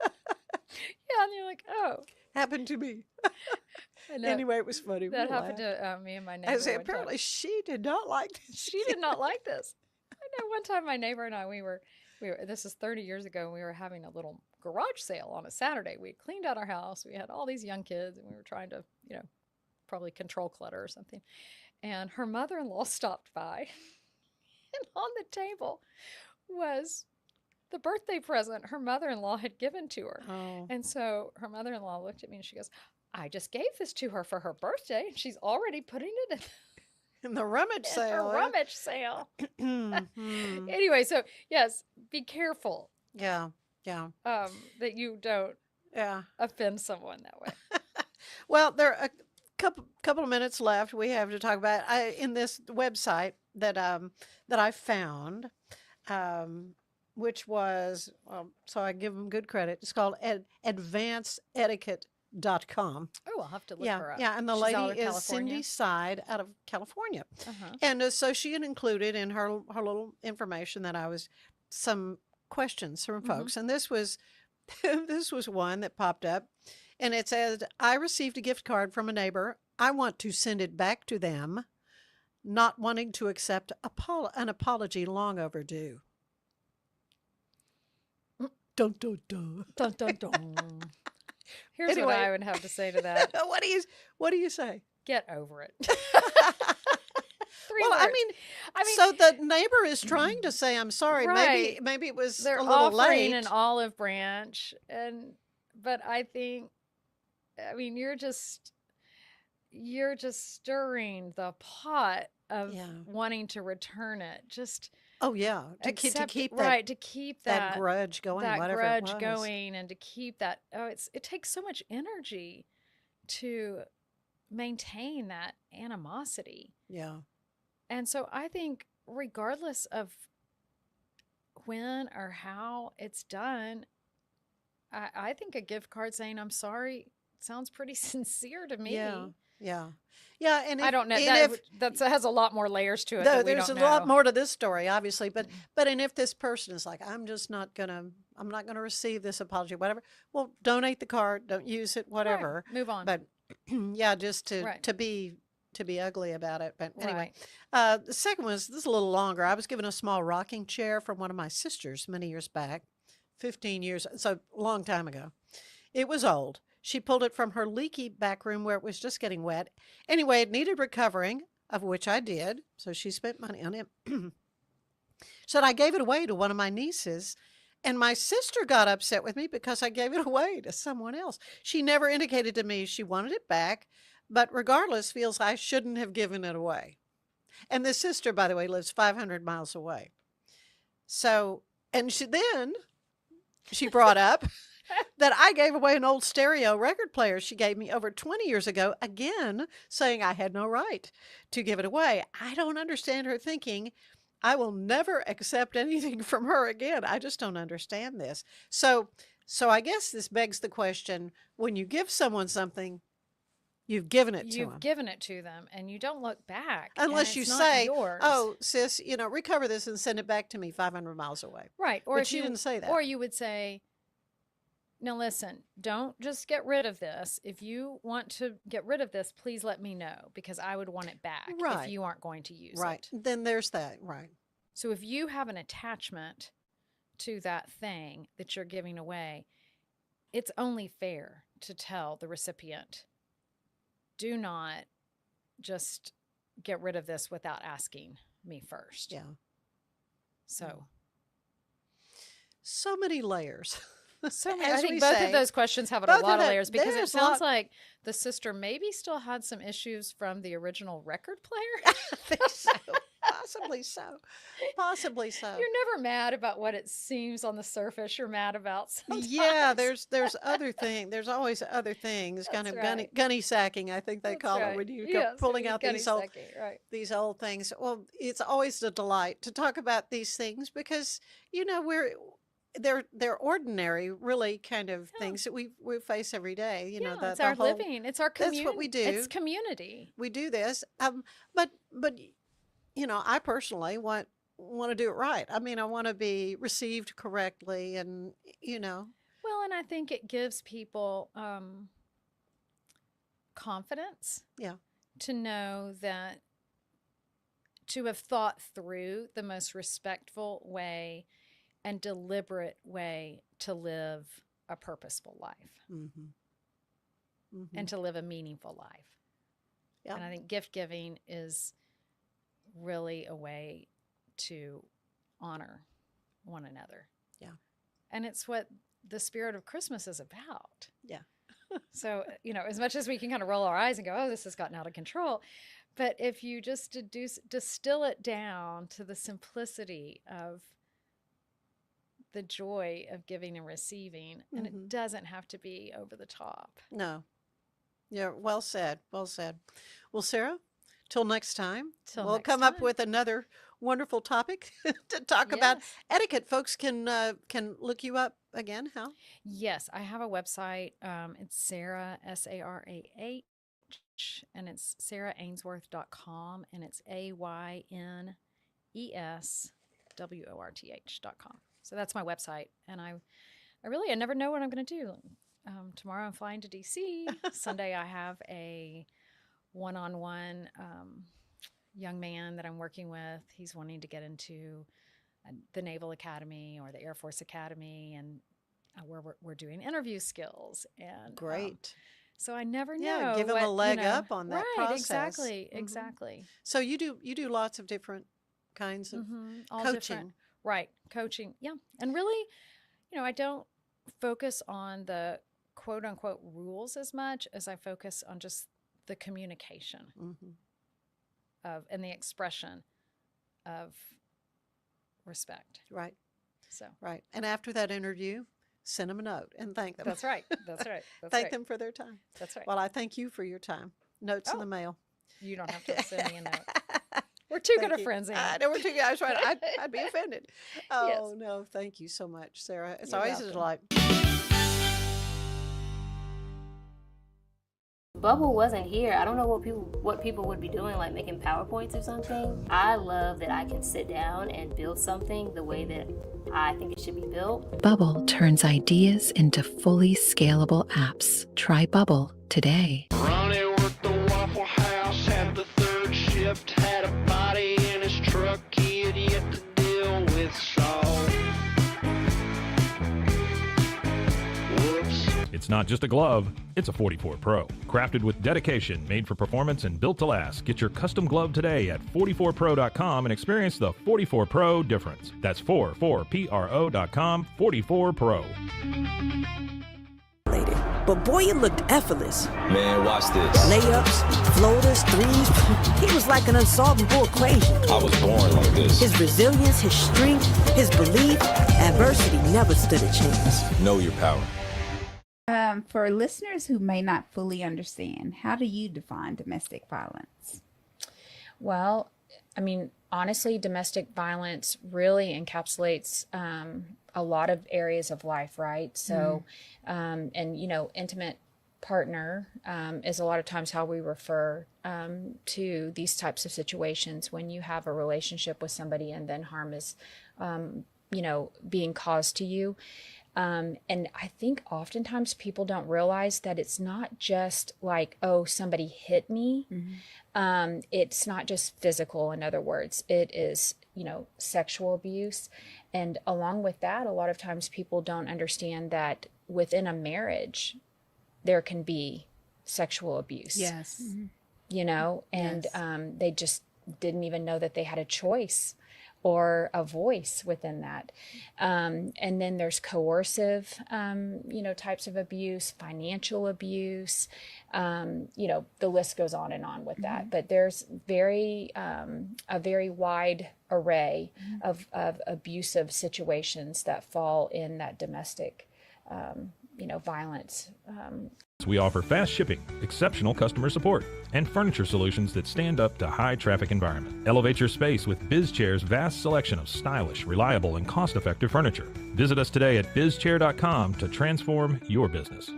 Yeah, and you're like, oh, happened to me. Anyway, it was funny. That happened to me and my neighbor. I say, apparently she did not like this. She did not like this. I know one time my neighbor and I, we were this is 30 years ago, and we were having a little garage sale on a Saturday. We had cleaned out our house. We had all these young kids, and we were trying to, probably control clutter or something. And her mother-in-law stopped by, and on the table was the birthday present her mother-in-law had given to her. Oh. And so her mother-in-law looked at me and she goes, I just gave this to her for her birthday, and she's already putting it in the rummage sale. Her rummage sale. Anyway, so yes, be careful. Yeah. That you don't offend someone that way. Well, there are a couple of minutes left. We have to talk about in this website that I found, which was so I give them good credit. It's called advancedetiquette.com. Oh, I'll have to look Yeah, her up. yeah, and the She's out lady of is California? Cindy Side out of California, Uh-huh. and so she had included in her little information that I was some questions from folks, and this was this was one that popped up, and it said, "I received a gift card from a neighbor. I want to send it back to them, not wanting to accept an apology long overdue." Dun, dun, dun. Dun, dun, dun. Here's Anyway. what I would have to say to that. What do you say? Get over it. Well, I mean, so the neighbor is trying to say, "I'm sorry." Right. Maybe it was They're a little offering late. an olive branch, but I think, I mean, you're just stirring the pot of wanting to return it. Just Oh yeah, to keep that right, to keep that grudge going, that whatever grudge it was. going, and to keep that. Oh, it takes so much energy to maintain that animosity. Yeah. And so I think regardless of when or how it's done, I think a gift card saying "I'm sorry" sounds pretty sincere to me. Yeah. Yeah. Yeah. And I don't know. That has a lot more layers to it. No, that we there's don't a lot know. more to this story, obviously, but and if this person is like, I'm not gonna receive this apology, whatever. Well, donate the card, don't use it, whatever. Right. Move on. But yeah, just to be ugly about it. But anyway, the second one is this is a little longer. I was given a small rocking chair from one of my sisters many years back, 15 years, so a long time ago. It was old. She pulled it from her leaky back room where it was just getting wet. Anyway, it needed recovering, of which I did. So she spent money on it. Said I gave it away to one of my nieces, and my sister got upset with me because I gave it away to someone else. She never indicated to me she wanted it back, but regardless, feels I shouldn't have given it away. And the sister, by the way, lives 500 miles away. So, and she brought up that I gave away an old stereo record player she gave me over 20 years ago, again, saying I had no right to give it away. I don't understand her thinking. I will never accept anything from her again. I just don't understand this. So I guess this begs the question, when you give someone something, you've given it to them. You've given it to them, and you don't look back. Unless you it's not say, yours. "Oh, sis, recover this and send it back to me 500 miles away." Right. Or but if you didn't say that. Or you would say, "Now listen, don't just get rid of this. If you want to get rid of this, please let me know, because I would want it back if you aren't going to use right. it." Then there's that. Right. So if you have an attachment to that thing that you're giving away, it's only fair to tell the recipient, do not just get rid of this without asking me first. Yeah. So many layers. So As I think we both say, of those questions have a both of lot of them- layers, because it there's a sounds lot- like the sister maybe still had some issues from the original record player. I think so. Possibly so. Possibly so. You're never mad about what it seems on the surface. You're mad about sometimes. Yeah, there's other things. There's always other things. Kind of right. gunny sacking, I think they That's call right. it, when you go Yes, pulling when out you these gunny old sack it, right. these old things. Well, it's always a delight to talk about these things because they're ordinary, really, kind of things that we face every day. It's our living. It's our community. That's what we do. It's community. We do this. But I personally want to do it right. I mean, I want to be received correctly, and Well, and I think it gives people confidence. Yeah. To know that, to have thought through the most respectful way and deliberate way to live a purposeful life. Mm-hmm. Mm-hmm. And to live a meaningful life. Yeah. And I think gift giving is really a way to honor one another. Yeah. And it's what the spirit of Christmas is about. Yeah. So, as much as we can kind of roll our eyes and go, oh, this has gotten out of control. But if you just distill it down to the simplicity of the joy of giving and receiving, and it doesn't have to be over the top. No. Yeah, well said. Well said. Well, Sarah, till next time, Till we'll next come up time. with another wonderful topic to talk about Yes. etiquette. Folks can look you up again. How? Yes, I have a website. It's Sarah, SARAH, and it's sarahaynesworth.com, and it's AYNESWORTH.com. So that's my website, and I never know what I'm going to do. Tomorrow I'm flying to DC. Sunday I have a one-on-one young man that I'm working with. He's wanting to get into the Naval Academy or the Air Force Academy, and we're doing interview skills. And Great. so I never know. Yeah, give him a leg up on that right, process. Exactly, Mhm. exactly. So you do lots of different kinds of All coaching. different. Right, coaching. Yeah, and really, I don't focus on the quote unquote rules as much as I focus on just the communication of and the expression of respect. Right. So Right. And after that interview, send them a note and thank them. that's right. That's right. That's Thank right. them for their time. That's right. Well, I thank you for your time. Notes in the mail. You don't have to send me a note. We're two Thank good you. friends, Anne. I know we're two guys, right? I'd be offended. Oh, Yes. no. Thank you so much, Sarah. It's You're always a welcome. delight. Bubble wasn't here. I don't know what people would be doing, like making PowerPoints or something. I love that I can sit down and build something the way that I think it should be built. Bubble turns ideas into fully scalable apps. Try Bubble today. Ronnie worked the Waffle House, had the third shift, had a body in his truck he had yet to deal with, so whoops. It's not just a glove, it's a 44 Pro. Crafted with dedication, made for performance, and built to last. Get your custom glove today at 44pro.com and experience the 44 Pro difference. That's 44pro.com, 44 Pro. But boy, it looked effortless. Man, watch this. Layups, floaters, threes. He was like an unsolvable equation. I was born like this. His resilience, his strength, his belief, adversity never stood a chance. Know your power. For listeners who may not fully understand, how do you define domestic violence? Well, I mean, honestly, domestic violence really encapsulates a lot of areas of life, right? So, and, intimate partner is a lot of times how we refer to these types of situations when you have a relationship with somebody and then harm is, being caused to you. And I think oftentimes people don't realize that it's not just like, oh, somebody hit me. It's not just physical, in other words. It is, sexual abuse. And along with that, a lot of times people don't understand that within a marriage, there can be sexual abuse. Yes. And they just didn't even know that they had a choice or a voice within that. And then there's coercive, types of abuse, financial abuse, the list goes on and on with that. But there's a very wide array of abusive situations that fall in that domestic, violence. We offer fast shipping, exceptional customer support, and furniture solutions that stand up to high traffic environment. Elevate your space with BizChair's vast selection of stylish, reliable, and cost-effective furniture. Visit us today at bizchair.com to transform your business.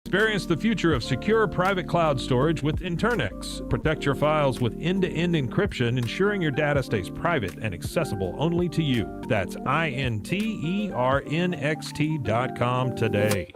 Experience the future of secure private cloud storage with Internex. Protect your files with end-to-end encryption, ensuring your data stays private and accessible only to you. That's INTERNXT.com today.